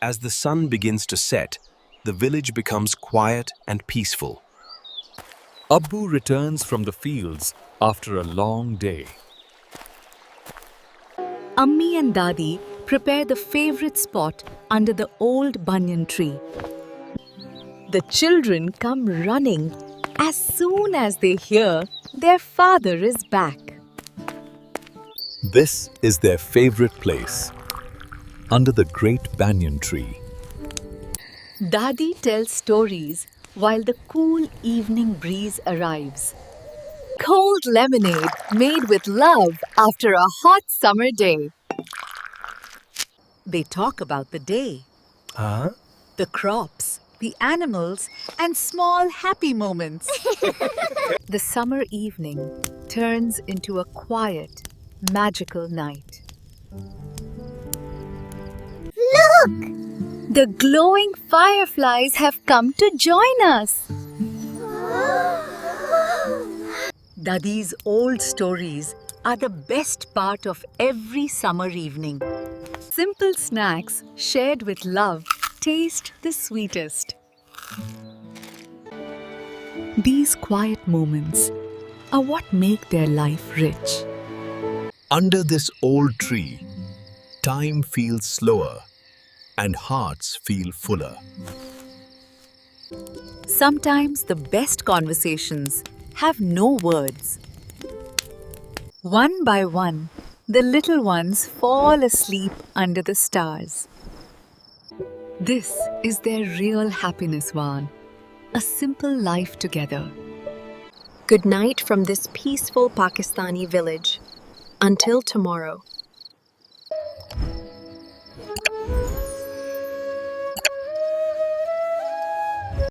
As the sun begins to set, the village becomes quiet and peaceful. Abbu returns from the fields after a long day. Ammi and Dadi prepare the favorite spot under the old banyan tree. The children come running as soon as they hear their father is back. This is their favorite place, under the great banyan tree. Dadi tells stories while the cool evening breeze arrives. Cold lemonade made with love after a hot summer day. They talk about the day, the crops, the animals, and small happy moments. The summer evening turns into a quiet, magical night. Look! The glowing fireflies have come to join us. Dadi's old stories are the best part of every summer evening. Simple snacks shared with love taste the sweetest. These quiet moments are what make their life rich. Under this old tree, time feels slower and hearts feel fuller. Sometimes the best conversations have no words. One by one, the little ones fall asleep under the stars. This is their real happiness, Van. A simple life together. Good night from this peaceful Pakistani village. Until tomorrow.